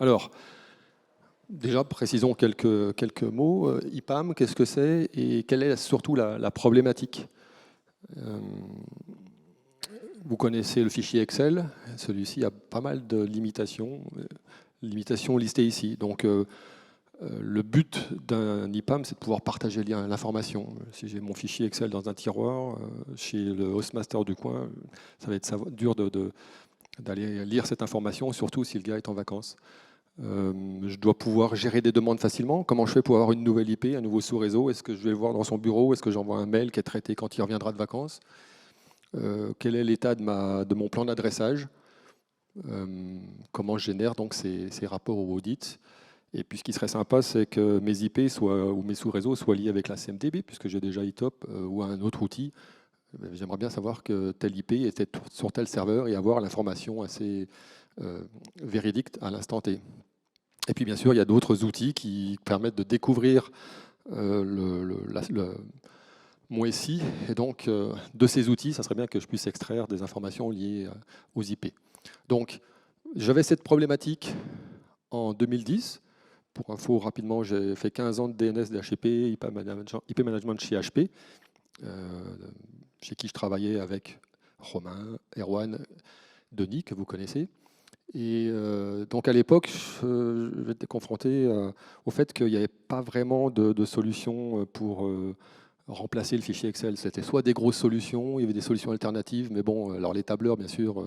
Alors, déjà, précisons quelques mots. IPAM, qu'est-ce que c'est et quelle est surtout la problématique? Vous connaissez le fichier Excel. Celui-ci a pas mal de limitations listées ici. Donc, le but d'un IPAM, c'est de pouvoir partager l'information. Si j'ai mon fichier Excel dans un tiroir, chez le hostmaster du coin, ça va être dur d'aller lire cette information, surtout si le gars est en vacances. Je dois pouvoir gérer des demandes facilement. Comment je fais pour avoir une nouvelle IP, un nouveau sous-réseau? Est-ce que je vais le voir dans son bureau? Est-ce que j'envoie un mail qui est traité quand il reviendra de vacances? Quel est l'état de mon plan d'adressage? Comment je génère donc ces rapports au audit? Et puis ce qui serait sympa, c'est que mes IP ou mes sous-réseaux soient liés avec la CMDB, puisque j'ai déjà ITOP ou un autre outil. J'aimerais bien savoir que telle IP était sur tel serveur et avoir l'information assez véridique à l'instant T. Et puis bien sûr, il y a d'autres outils qui permettent de découvrir mon SI. Et donc, de ces outils, ça serait bien que je puisse extraire des informations liées aux IP. Donc, j'avais cette problématique en 2010. Pour info, rapidement, j'ai fait 15 ans de DNS, DHCP, IP management chez HP, chez qui je travaillais avec Romain, Erwan, Denis, que vous connaissez. Et donc à l'époque, j'étais confronté au fait qu'il n'y avait pas vraiment de solution pour remplacer le fichier Excel. C'était soit des grosses solutions, il y avait des solutions alternatives, mais bon, alors les tableurs, bien sûr,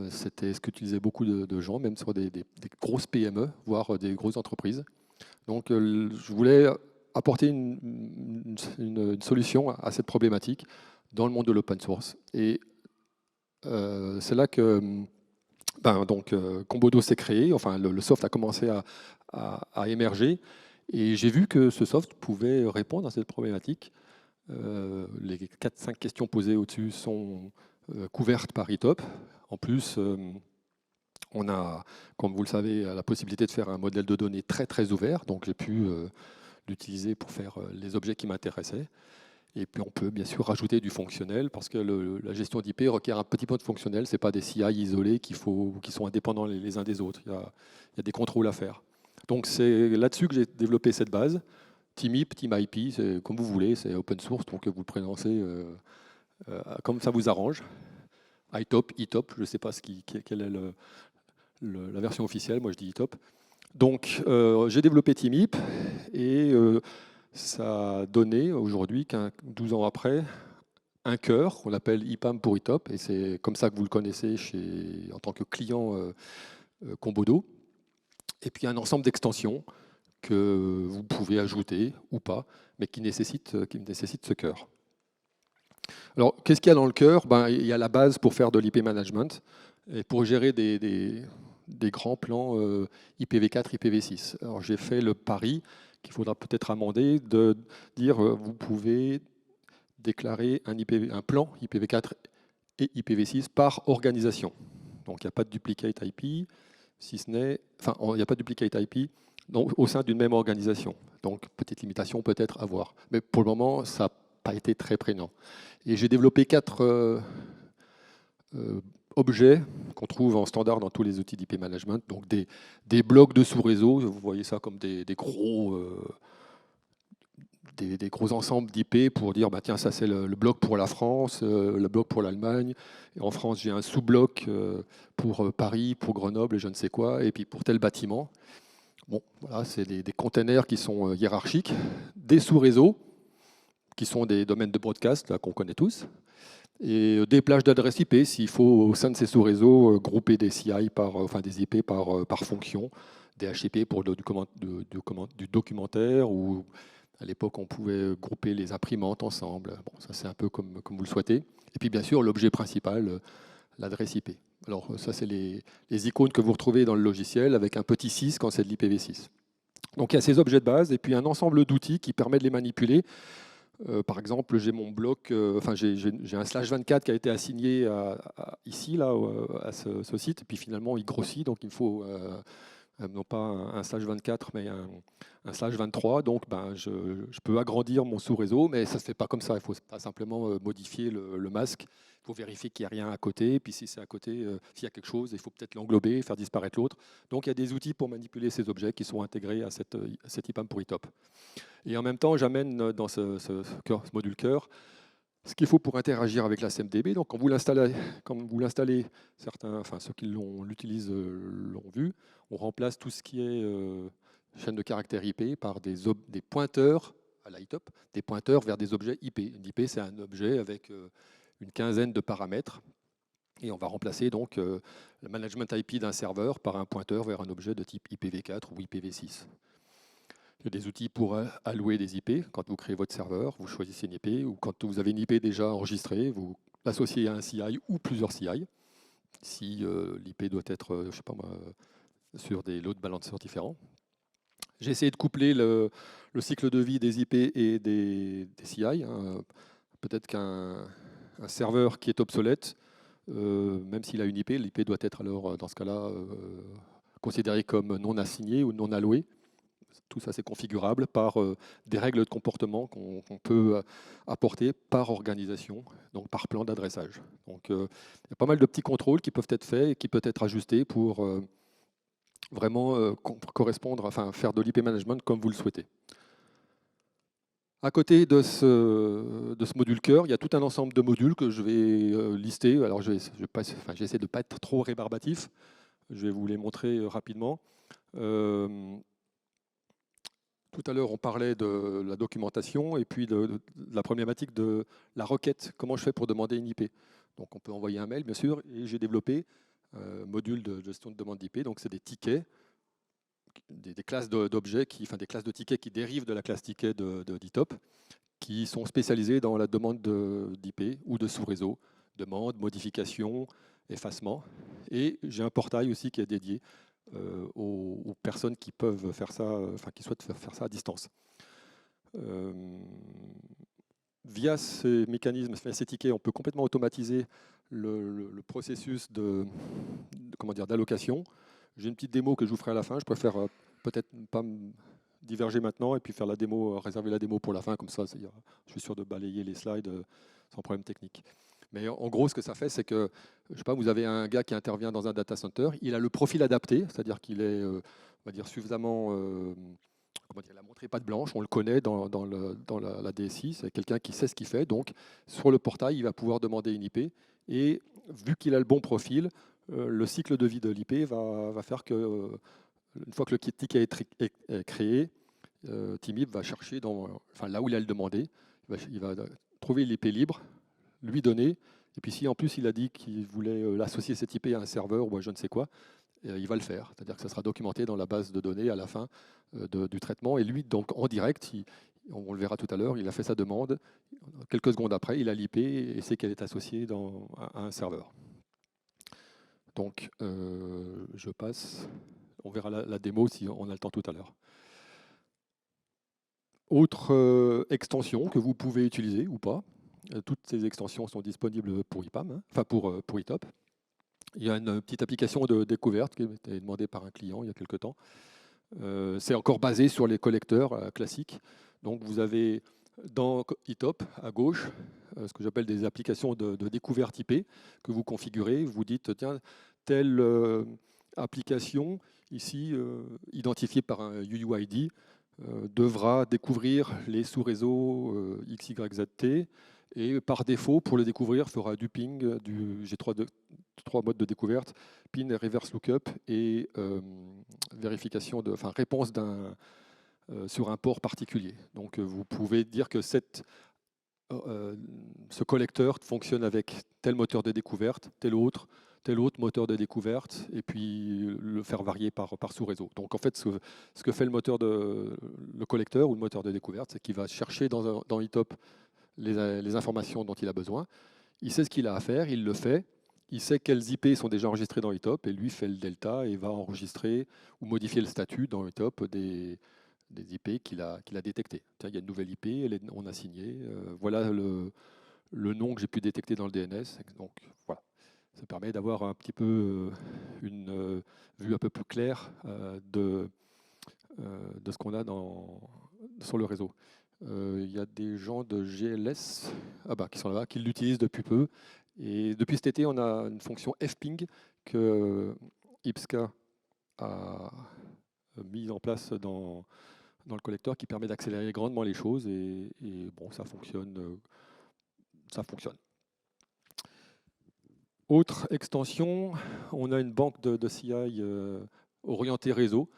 c'était ce qu'utilisaient beaucoup de gens, même sur des grosses PME, voire des grosses entreprises. Donc je voulais apporter une solution à cette problématique dans le monde de l'open source. Et c'est là que Combodo s'est créé, enfin le soft a commencé à émerger, et j'ai vu que ce soft pouvait répondre à cette problématique. Les 4-5 questions posées au-dessus sont couvertes par ITOP. En plus, on a, comme vous le savez, la possibilité de faire un modèle de données très très ouvert, donc j'ai pu l'utiliser pour faire les objets qui m'intéressaient. Et puis on peut bien sûr rajouter du fonctionnel, parce que la gestion d'IP requiert un petit peu de fonctionnel. Ce n'est pas des CI isolés qui sont indépendants les uns des autres. Il y a des contrôles à faire. Donc c'est là-dessus que j'ai développé cette base. TeamIP, TeamIP, c'est comme vous voulez, c'est open source, donc vous le prononcez comme ça vous arrange. ITOP, ITOP, je ne sais pas quelle est la version officielle, moi je dis ITOP. Donc j'ai développé TeamIP et ça a donné aujourd'hui, 12 ans après, un cœur qu'on appelle IPAM pour ITOP, et c'est comme ça que vous le connaissez en tant que client Combodo. Et puis un ensemble d'extensions que vous pouvez ajouter ou pas, mais qui nécessitent ce cœur. Alors, qu'est-ce qu'il y a dans le cœur? Il y a la base pour faire de l'IP management et pour gérer des grands plans IPv4, IPv6. Alors, j'ai fait le pari qu'il faudra peut-être amender de dire vous pouvez déclarer un plan IPv4 et IPv6 par organisation. Donc, il n'y a pas de duplicate IP, si ce n'est, enfin, il n'y a pas de duplicate IP donc, au sein d'une même organisation. Donc, petite limitation peut-être à voir. Mais pour le moment, ça n'a pas été très prégnant. Et j'ai développé 4 objets qu'on trouve en standard dans tous les outils d'IP management. Donc, des blocs de sous-réseau. Vous voyez ça comme des gros ensembles d'IP pour dire, tiens, ça c'est le bloc pour la France, le bloc pour l'Allemagne. Et en France, j'ai un sous-bloc pour Paris, pour Grenoble et je ne sais quoi, et puis pour tel bâtiment. Bon, voilà, c'est des containers qui sont hiérarchiques, des sous-réseaux qui sont des domaines de broadcast qu'on connaît tous, et des plages d'adresse IP s'il faut au sein de ces sous-réseaux grouper des CI des IP par fonction, des HTTP pour du documentaire, ou à l'époque on pouvait grouper les imprimantes ensemble. Bon, ça c'est un peu comme vous le souhaitez. Et puis bien sûr l'objet principal, l'adresse IP. Alors ça c'est les icônes que vous retrouvez dans le logiciel avec un petit 6 quand c'est de l'IPv6. Donc il y a ces objets de base et puis un ensemble d'outils qui permettent de les manipuler. Par exemple, j'ai mon bloc, j'ai un /24 qui a été assigné ici, là, à ce site, et puis finalement il grossit, donc il faut non pas un slash 24, mais un slash 23. Donc, je peux agrandir mon sous-réseau, mais ça ne se fait pas comme ça. Il faut pas simplement modifier le masque. Il faut vérifier qu'il n'y a rien à côté. Puis si c'est à côté, s'il y a quelque chose, il faut peut-être l'englober, faire disparaître l'autre. Donc, il y a des outils pour manipuler ces objets qui sont intégrés à cet IPAM pour ITOP. Et en même temps, j'amène dans ce module cœur ce qu'il faut pour interagir avec la CMDB. Donc, quand vous l'installez, certains, enfin ceux qui l'utilisent l'ont vu, on remplace tout ce qui est chaîne de caractères IP par des pointeurs à l'ITOP, des pointeurs vers des objets IP. Une IP, c'est un objet avec une quinzaine de paramètres. Et on va remplacer donc le management IP d'un serveur par un pointeur vers un objet de type IPv4 ou IPv6. Il y a des outils pour allouer des IP. Quand vous créez votre serveur, vous choisissez une IP, ou quand vous avez une IP déjà enregistrée, vous l'associez à un CI ou plusieurs CI. Si l'IP doit être, je sais pas moi, sur des load balancers différents. J'ai essayé de coupler le cycle de vie des IP et des CI. Hein. Peut-être qu'un serveur qui est obsolète, même s'il a une IP, l'IP doit être alors, dans ce cas-là, considéré comme non assigné ou non alloué. Tout ça, c'est configurable par des règles de comportement qu'on peut apporter par organisation, donc par plan d'adressage. Donc, il y a pas mal de petits contrôles qui peuvent être faits et qui peuvent être ajustés pour vraiment correspondre, enfin, faire de l'IP management comme vous le souhaitez. À côté de ce module cœur, il y a tout un ensemble de modules que je vais lister. Alors, j'essaie de ne pas être trop rébarbatif. Je vais vous les montrer rapidement. Tout à l'heure, on parlait de la documentation et puis de la problématique de la requête. Comment je fais pour demander une IP? Donc, on peut envoyer un mail, bien sûr, et j'ai développé un module de gestion de demande d'IP. Donc, c'est des tickets, des classes d'objets, enfin des classes de tickets qui dérivent de la classe ticket d'ITOP, qui sont spécialisées dans la demande d'IP ou de sous-réseau, demande, modification, effacement. Et j'ai un portail aussi qui est dédié aux personnes qui peuvent faire ça, enfin qui souhaitent faire ça à distance. Via ces mécanismes, ces tickets, on peut complètement automatiser le processus d'allocation. J'ai une petite démo que je vous ferai à la fin. Je préfère peut-être pas diverger maintenant et puis faire la démo, réserver la démo pour la fin, comme ça, je suis sûr de balayer les slides sans problème technique. Mais en gros, ce que ça fait, c'est que, je sais pas, vous avez un gars qui intervient dans un data center, il a le profil adapté, c'est-à-dire qu'il est, on va dire, suffisamment, comment dire, la montre pas de blanche, on le connaît dans la DSI, c'est quelqu'un qui sait ce qu'il fait, donc sur le portail, il va pouvoir demander une IP, et vu qu'il a le bon profil, le cycle de vie de l'IP va faire que, une fois que le ticket est créé, Timip va chercher là où il a le demandé, il va trouver l'IP libre, lui donner, et puis si en plus il a dit qu'il voulait l'associer cette IP à un serveur ou à je ne sais quoi, il va le faire. C'est-à-dire que ça sera documenté dans la base de données à la fin du traitement, et lui, donc en direct, on le verra tout à l'heure, il a fait sa demande, quelques secondes après, il a l'IP et sait qu'elle est associée à un serveur. Donc, je passe, on verra la démo si on a le temps tout à l'heure. Autre extension que vous pouvez utiliser ou pas, toutes ces extensions sont disponibles pour IPAM, hein, enfin pour ITOP. Il y a une petite application de découverte qui a été demandée par un client il y a quelque temps. C'est encore basé sur les collecteurs classiques. Donc vous avez dans ITOP à gauche ce que j'appelle des applications de découverte IP que vous configurez. Vous dites, tiens, telle application ici identifiée par un UUID devra découvrir les sous-réseaux XYZT et par défaut, pour le découvrir, fera du ping, j'ai trois modes de découverte, pin, reverse lookup et vérification réponse sur un port particulier. Donc vous pouvez dire que ce collecteur fonctionne avec tel moteur de découverte, tel autre moteur de découverte, et puis le faire varier par sous-réseau. Donc en fait, ce que fait le collecteur ou le moteur de découverte, c'est qu'il va chercher dans ITOP les informations dont il a besoin. Il sait ce qu'il a à faire, il le fait. Il sait quelles IP sont déjà enregistrées dans ITOP, et lui fait le delta et va enregistrer ou modifier le statut dans ITOP des IP qu'il a détectées. Il y a une nouvelle IP, on a signé. Voilà le nom que j'ai pu détecter dans le DNS. Donc, voilà. Ça permet d'avoir un petit peu une vue un peu plus claire de ce qu'on a sur le réseau. Il y a des gens de GLS qui sont là, qui l'utilisent depuis peu. Et depuis cet été, on a une fonction fping que IPSCA a mis en place dans le collecteur qui permet d'accélérer grandement les choses. Et bon, ça fonctionne. Ça fonctionne. Autre extension, on a une banque de CI orientée réseau.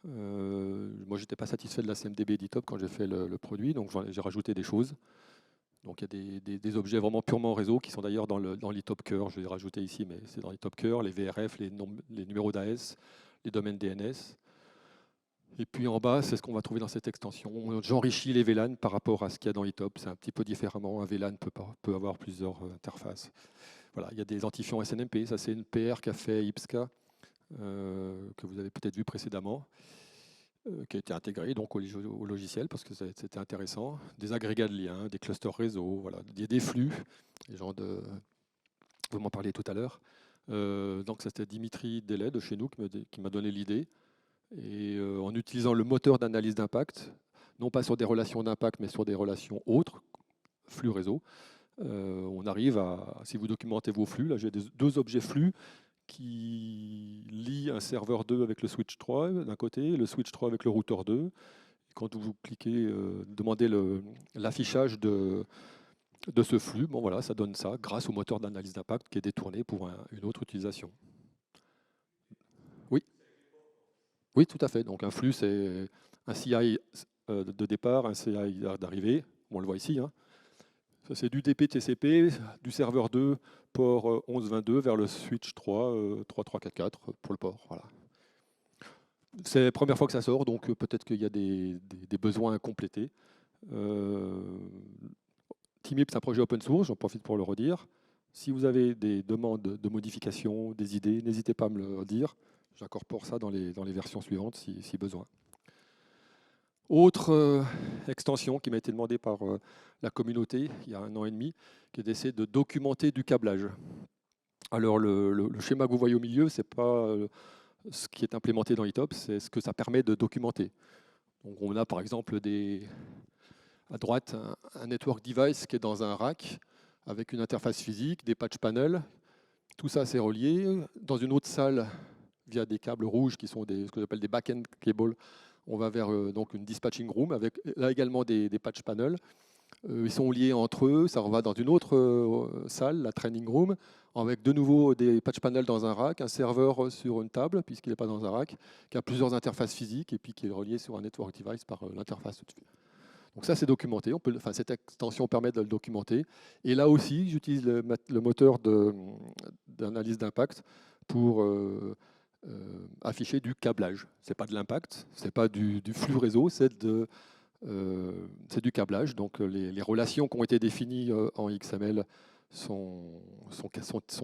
Moi, je n'étais pas satisfait de la CMDB Editop quand j'ai fait le produit, donc j'ai rajouté des choses. Donc il y a des objets vraiment purement réseau qui sont d'ailleurs dans l'ITOP cœur. Je vais les rajouter ici, mais c'est dans l'ITOP cœur, les VRF, les numéros d'AS, les domaines DNS. Et puis en bas, c'est ce qu'on va trouver dans cette extension. J'enrichis les VLAN par rapport à ce qu'il y a dans l'ITOP. C'est un petit peu différemment. Un VLAN peut avoir plusieurs interfaces. Voilà, il y a des identifiants SNMP. Ça, c'est une PR qu'a fait IPSCA, que vous avez peut-être vu précédemment, qui a été intégré donc, au logiciel parce que c'était intéressant. Des agrégats de liens, des clusters réseau, voilà. Il y a des flux. Vous m'en parliez tout à l'heure. Donc c'était Dimitri Delay de chez nous qui m'a donné l'idée. Et en utilisant le moteur d'analyse d'impact, non pas sur des relations d'impact, mais sur des relations autres, flux réseau, on arrive à, si vous documentez vos flux, là j'ai deux objets flux qui lient un serveur 2 avec le switch 3 d'un côté, le switch 3 avec le routeur 2. Et quand vous cliquez, demandez l'affichage de ce flux, bon voilà, ça donne ça grâce au moteur d'analyse d'impact qui est détourné pour une autre utilisation. Oui, oui, tout à fait. Donc un flux, c'est un CI de départ, un CI d'arrivée. On le voit ici. Hein. Ça, c'est du DP-TCP, du serveur 2, port 1122 vers le switch 3, 3344 pour le port. Voilà. C'est la première fois que ça sort, donc peut-être qu'il y a des besoins à compléter. Timip, c'est un projet open source, j'en profite pour le redire. Si vous avez des demandes de modification, des idées, n'hésitez pas à me le dire. J'incorpore ça dans les versions suivantes si besoin. Autre extension qui m'a été demandée par la communauté il y a 1 an et demi, qui est d'essayer de documenter du câblage. Alors le schéma que vous voyez au milieu, ce n'est pas ce qui est implémenté dans ITOP, c'est ce que ça permet de documenter. Donc on a par exemple à droite un network device qui est dans un rack avec une interface physique, des patch panels. Tout ça c'est relié. Dans une autre salle, via des câbles rouges qui sont ce que j'appelle des back-end cables, on va vers donc une dispatching room avec là également des patch panels. Ils sont liés entre eux, ça va dans une autre salle, la training room, avec de nouveau des patch panels dans un rack, un serveur sur une table, puisqu'il n'est pas dans un rack, qui a plusieurs interfaces physiques et puis qui est relié sur un network device par l'interface au-dessus. Donc ça, c'est documenté. Cette extension permet de le documenter. Et là aussi, j'utilise le moteur d'analyse d'impact pour afficher du câblage. Ce n'est pas de l'impact, ce n'est pas du flux réseau, c'est du câblage. Donc les relations qui ont été définies en XML sont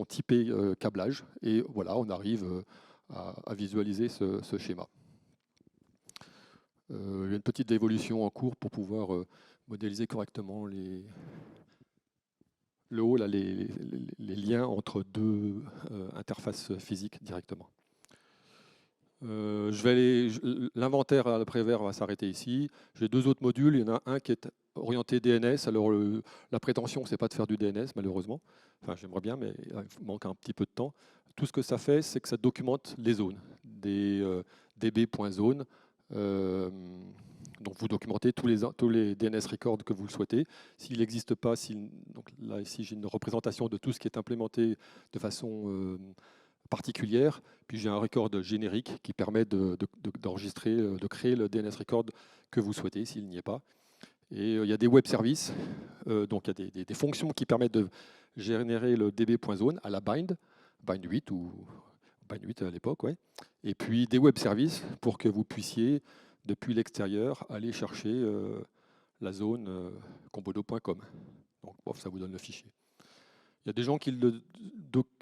typées câblage. Et voilà, on arrive à visualiser ce schéma. Il y a une petite évolution en cours pour pouvoir modéliser correctement les liens entre deux interfaces physiques directement. L'inventaire à l'après-vert va s'arrêter ici. J'ai deux autres modules. Il y en a un qui est orienté DNS. Alors la prétention, c'est pas de faire du DNS, malheureusement. Enfin, j'aimerais bien, mais il manque un petit peu de temps. Tout ce que ça fait, c'est que ça documente les zones, des db.zone. Donc vous documentez tous les DNS records que vous le souhaitez. S'il n'existe pas, donc là ici j'ai une représentation de tout ce qui est implémenté de façon particulière. Puis j'ai un record générique qui permet d'enregistrer, de créer le DNS record que vous souhaitez s'il n'y est pas. Et il y a des web services, donc il y a des fonctions qui permettent de générer le db.zone à la bind 8 ou bind 8 à l'époque, ouais. Et puis des web services pour que vous puissiez depuis l'extérieur aller chercher la zone compodo.com. Donc ça vous donne le fichier. Il y a des gens qui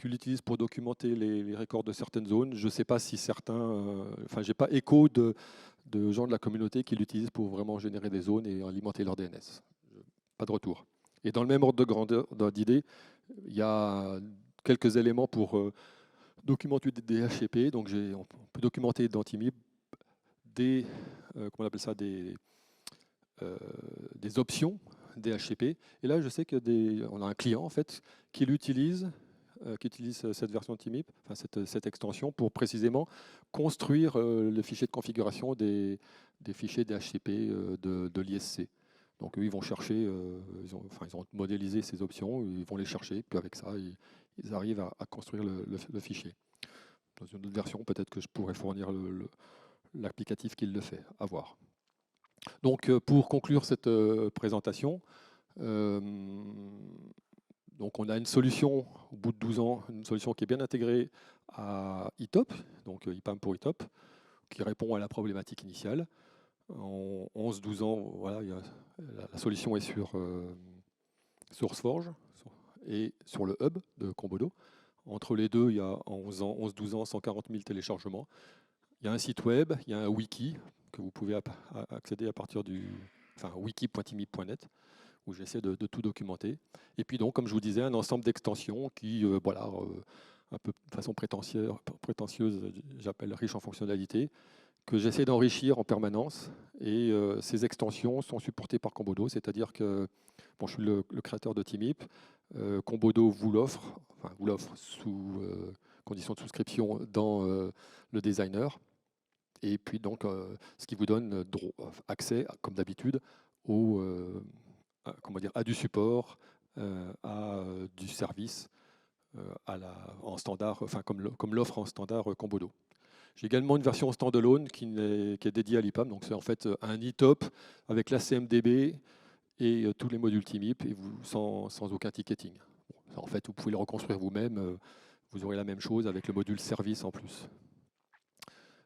l'utilisent pour documenter les records de certaines zones. Je ne sais pas si certains... Enfin, je n'ai pas écho de gens de la communauté qui l'utilisent pour vraiment générer des zones et alimenter leur DNS. Pas de retour. Et dans le même ordre de grandeur d'idée, il y a quelques éléments pour documenter des HCP. Donc on peut documenter dans TIMIP comment on appelle ça, des options des HCP. Et là, je sais qu'on a un client en fait qui utilise cette version de TIMIP, enfin cette extension, pour précisément construire le fichier de configuration des fichiers DHCP de l'ISC. Donc eux, ils vont chercher, ils ont modélisé ces options, ils vont les chercher, puis avec ça, ils arrivent à construire le fichier. Dans une autre version, peut-être que je pourrais fournir l'applicatif qui le fait, à voir. Donc pour conclure cette présentation, donc on a une solution, au bout de 12 ans, une solution qui est bien intégrée à ITOP, donc IPAM pour ITOP, qui répond à la problématique initiale. En 11-12 ans, voilà, la solution est sur SourceForge et sur le hub de Combodo. Entre les deux, il y a en 11-12 ans 140 000 téléchargements. Il y a un site web, il y a un wiki que vous pouvez accéder à partir du wiki.timip.net, où j'essaie de tout documenter. Et puis donc, comme je vous disais, un ensemble d'extensions qui, un peu de façon prétentieuse, j'appelle riche en fonctionnalités, que j'essaie d'enrichir en permanence. Et ces extensions sont supportées par Combodo, c'est-à-dire que je suis le créateur de TIMIP. Combodo vous l'offre sous condition de souscription dans le designer. Et puis donc, ce qui vous donne accès, comme d'habitude, à du support, à du service en standard, comme l'offre en standard Combodo. J'ai également une version standalone qui est dédiée à l'IPAM. Donc c'est en fait un ITOP avec la CMDB et tous les modules TIMIP et sans aucun ticketing. Bon, en fait, vous pouvez le reconstruire vous-même. Vous aurez la même chose avec le module service en plus.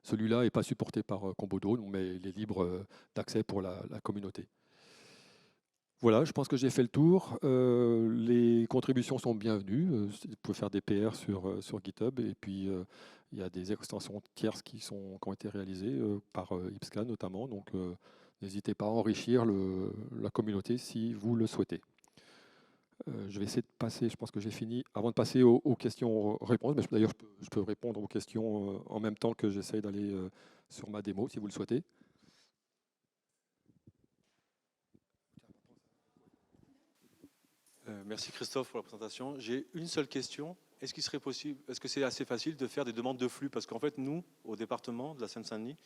Celui-là n'est pas supporté par Combodo, mais il est libre d'accès pour la communauté. Voilà, je pense que j'ai fait le tour. Les contributions sont bienvenues. Vous pouvez faire des PR sur GitHub. Et puis, il y a des extensions tierces qui ont été réalisées par Ipscan notamment. Donc, n'hésitez pas à enrichir la communauté si vous le souhaitez. Je vais essayer de passer, je pense que j'ai fini, avant de passer aux questions-réponses. Mais d'ailleurs, je peux répondre aux questions en même temps que j'essaye d'aller sur ma démo, si vous le souhaitez. Merci Christophe pour la présentation. J'ai une seule question. Est-ce qu'il serait possible, est-ce que c'est assez facile de faire des demandes de flux? Parce qu'en fait, nous, au département de la Seine-Saint-Denis,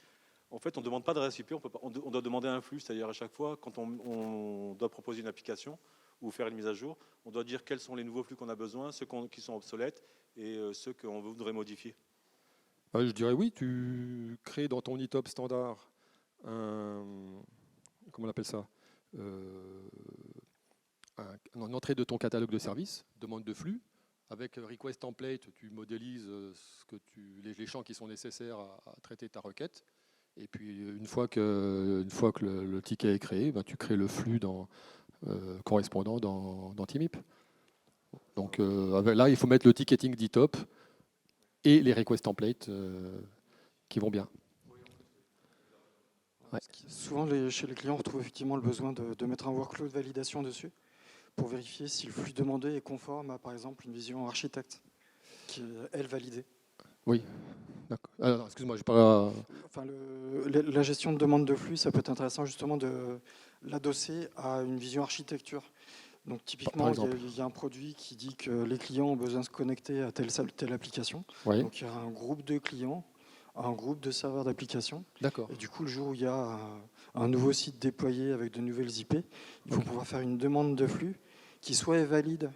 en fait, on ne demande pas de RSIP, on doit demander un flux, c'est-à-dire à chaque fois, quand on doit proposer une application ou faire une mise à jour, on doit dire quels sont les nouveaux flux qu'on a besoin, ceux qui sont obsolètes et ceux qu'on voudrait modifier. Je dirais oui, tu crées dans ton ITOP standard comment on appelle ça, une entrée de ton catalogue de services, demande de flux. Avec request template, tu modélises les champs qui sont nécessaires à traiter ta requête. Et puis une fois que le ticket est créé, tu crées le flux correspondant dans TIMIP. Donc là, il faut mettre le ticketing d'ITOP et les request templates qui vont bien. Ouais. Souvent, chez les clients, on retrouve effectivement le besoin de mettre un workflow de validation dessus pour vérifier si le flux demandé est conforme à, par exemple, une vision architecte qui est, elle, validée. Oui. D'accord. Excuse-moi, j'ai pas... Enfin, la gestion de demande de flux, ça peut être intéressant justement de l'adosser à une vision architecture. Donc typiquement, il y a un produit qui dit que les clients ont besoin de se connecter à telle application. Oui. Donc il y a un groupe de clients, un groupe de serveurs d'application. D'accord. Et du coup, le jour où il y a un nouveau site déployé avec de nouvelles IP, il faut pouvoir faire une demande de flux qui soit est valide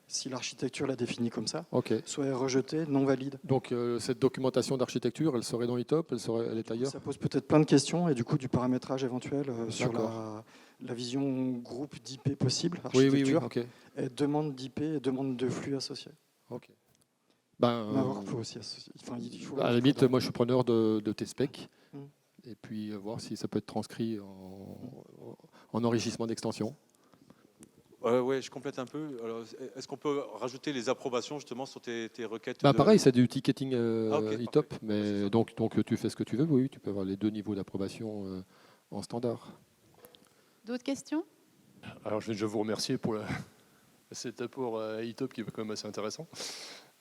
si l'architecture l'a définie comme ça, soit est rejetée, non valide. Donc cette documentation d'architecture, elle serait dans ITOP, elle est ailleurs? Ça pose peut-être plein de questions et du coup du paramétrage éventuel sur la vision groupe d'IP possible, architecture, et demande d'IP et demande de flux associés. Ok. Aussi associé. Enfin, à la limite, moi je suis preneur de tes specs et puis voir si ça peut être transcrit en enrichissement d'extension. Oui, je complète un peu. Est-ce qu'on peut rajouter les approbations justement sur tes requêtes Pareil, c'est du ticketing ITOP, mais donc tu fais ce que tu veux. Oui, tu peux avoir les deux niveaux d'approbation en standard. D'autres questions? Alors je vais vous remercier pour cet apport ITOP qui est quand même assez intéressant.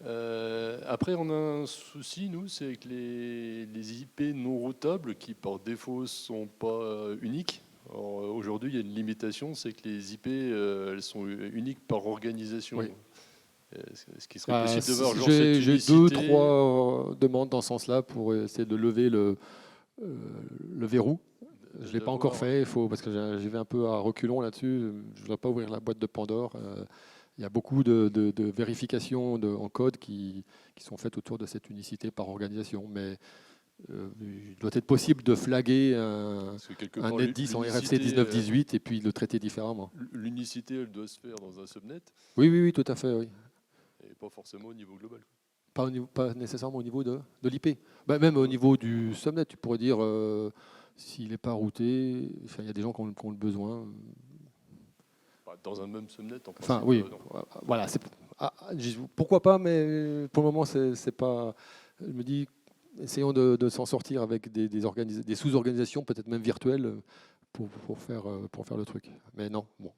Après, on a un souci, nous, c'est avec les IP non routables qui, par défaut, ne sont pas uniques. Aujourd'hui, il y a une limitation, c'est que les IP, elles sont uniques par organisation. Oui. Ce qui serait possible de voir, genre, J'ai cette deux, unicité. trois demandes dans ce sens-là pour essayer de lever le verrou. Je ne l'ai pas encore fait, parce que j'y vais un peu à reculons là-dessus. Je ne voudrais pas ouvrir la boîte de Pandore. Il y a beaucoup de vérifications en code qui sont faites autour de cette unicité par organisation. Mais il doit être possible de flaguer un net 10 en RFC 1918 et puis le traiter différemment. L'unicité, elle doit se faire dans un subnet. Oui, tout à fait. Oui. Et pas forcément au niveau global. Pas nécessairement au niveau de l'IP. Même au niveau du subnet, tu pourrais dire s'il n'est pas routé, il y a des gens qui ont le besoin. Dans un même subnet, en principe. Enfin, oui, voilà. Pourquoi pas, mais pour le moment, c'est pas. Je me dis, essayons de s'en sortir avec des sous-organisations, peut-être même virtuelles, pour faire le truc. Mais non, bon.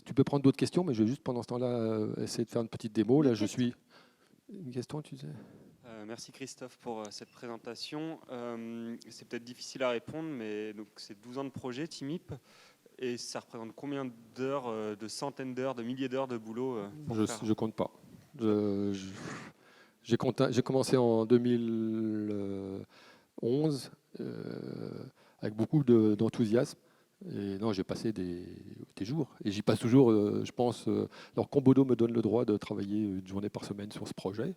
Tu peux prendre d'autres questions, mais je vais juste pendant ce temps-là essayer de faire une petite démo. Là, je suis. Une question, tu disais ? Merci Christophe pour cette présentation. C'est peut-être difficile à répondre, mais donc c'est 12 ans de projet TeamIP. Et ça représente combien d'heures, de centaines d'heures, de milliers d'heures de boulot Je compte pas. J'ai commencé en 2011 avec beaucoup d'enthousiasme. Et non, j'ai passé des jours. Et j'y passe toujours, je pense. Alors, Combodo me donne le droit de travailler une journée par semaine sur ce projet.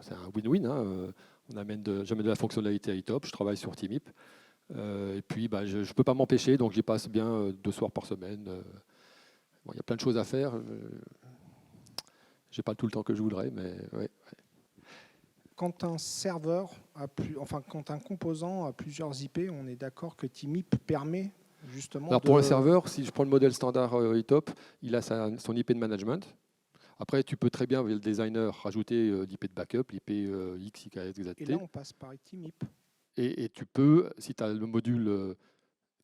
C'est un win-win. J'amène de la fonctionnalité à iTop. Je travaille sur TeamIP. Et puis, je ne peux pas m'empêcher, donc j'y passe bien 2 soirs par semaine. Il y a plein de choses à faire. Je n'ai pas tout le temps que je voudrais, mais ouais. Quand un serveur quand un composant a plusieurs IP, on est d'accord que TeamIP permet justement. Alors pour le serveur, si je prends le modèle standard iTop, il a son IP de management. Après, tu peux très bien, avec le designer, rajouter l'IP de backup, l'IP XYZ. Et là, on passe par TeamIP. Et tu peux, si tu as le module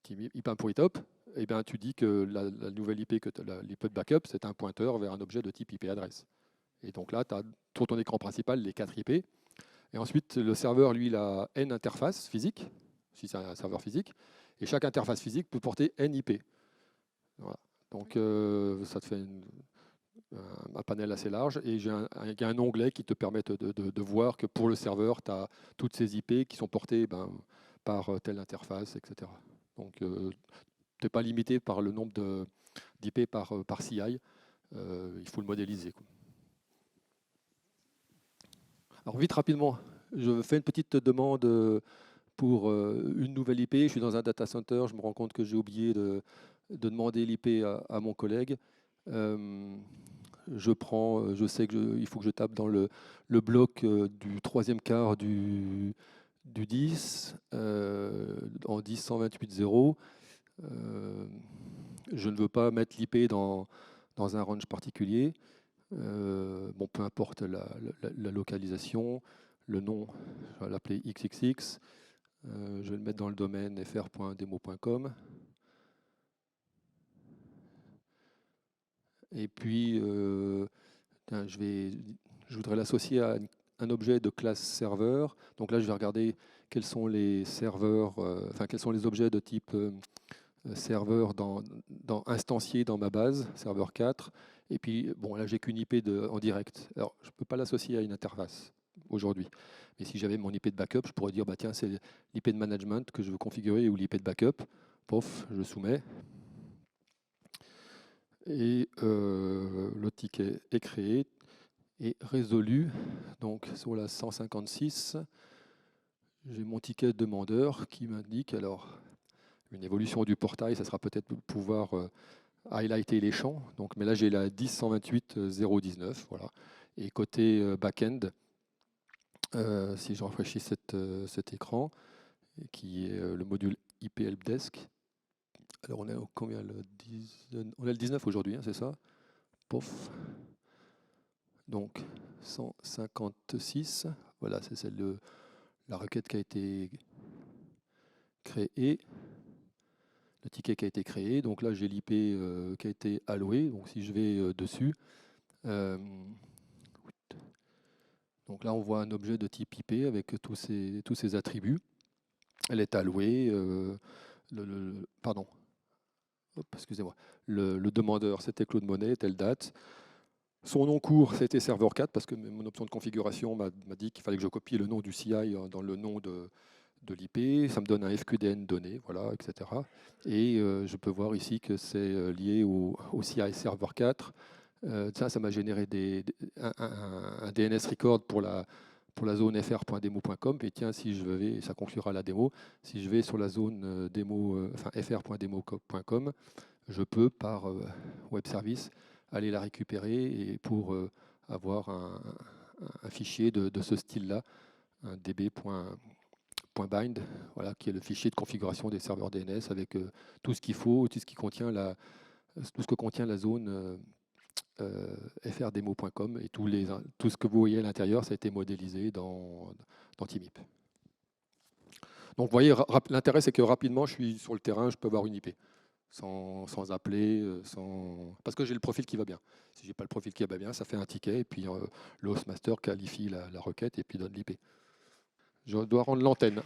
IP1 pour iTop, eh bien, tu dis que la nouvelle IP, l'IP de backup, c'est un pointeur vers un objet de type IP adresse. Et donc là, tu as sur ton écran principal les 4 IP. Et ensuite, le serveur, lui, il a N interfaces physiques, si c'est un serveur physique. Et chaque interface physique peut porter N IP. Voilà. Donc, ça te fait un panel assez large. Et il y a un onglet qui te permet de voir que pour le serveur, tu as toutes ces IP qui sont portées par telle interface, etc. Donc, tu n'es pas limité par le nombre d'IP par CI. Il faut le modéliser, quoi. Alors vite, rapidement, je fais une petite demande pour une nouvelle IP. Je suis dans un data center, je me rends compte que j'ai oublié de demander l'IP à mon collègue. Je sais qu'il faut que je tape dans le bloc du 3e quart du 10, en 10.128.0. Je ne veux pas mettre l'IP dans un range particulier. Peu importe la localisation, le nom, je vais l'appeler XXX. Je vais le mettre dans le domaine fr.demo.com. Et puis, je voudrais l'associer à un objet de classe serveur. Donc là, je vais regarder quels sont les serveurs, quels sont les objets de type serveur instanciés dans ma base, serveur 4. Et puis, là, j'ai qu'une IP en direct. Alors, je ne peux pas l'associer à une interface aujourd'hui. Mais si j'avais mon IP de backup, je pourrais dire, tiens, c'est l'IP de management que je veux configurer ou l'IP de backup. Pof, je soumets. Et le ticket est créé et résolu. Donc, sur la 156, j'ai mon ticket demandeur qui m'indique, alors, une évolution du portail, ça sera peut-être pouvoir highlighter les champs. Donc, mais là, j'ai la 10.128.0.19. Voilà. Et côté back-end, si je rafraîchis cet écran, qui est le module IP Helpdesk. Alors, on est combien on est le 19 aujourd'hui, c'est ça? Pof. Donc, 156. Voilà, c'est la requête qui a été créée. Le ticket qui a été créé. Donc là, j'ai l'IP qui a été alloué. Donc si je vais dessus, Euh, donc là, on voit un objet de type IP avec tous ces attributs. Elle est allouée. Pardon. Excusez-moi. Le demandeur, c'était Claude Monet, telle date. Son nom court, c'était serveur 4, parce que mon option de configuration m'a dit qu'il fallait que je copie le nom du CI dans le nom de l'IP. Ça me donne un FQDN donné, voilà, etc. Et je peux voir ici que c'est lié au CI serveur 4. Ça m'a généré un DNS record pour la zone fr.demo.com. Et tiens, si je vais, ça conclura la démo, si je vais sur la zone fr.demo.com, je peux, par web service, aller la récupérer et pour avoir un fichier de ce style-là, un db.bind, voilà, qui est le fichier de configuration des serveurs DNS avec tout ce qu'il faut, tout ce que contient la zone frdemo.com et tout ce que vous voyez à l'intérieur, ça a été modélisé dans TIMIP. Donc vous voyez, l'intérêt c'est que rapidement je suis sur le terrain, je peux avoir une IP. Sans appeler, parce que j'ai le profil qui va bien. Si je n'ai pas le profil qui va bien, ça fait un ticket, et puis le hostmaster qualifie la requête et puis donne l'IP. Je dois rendre l'antenne.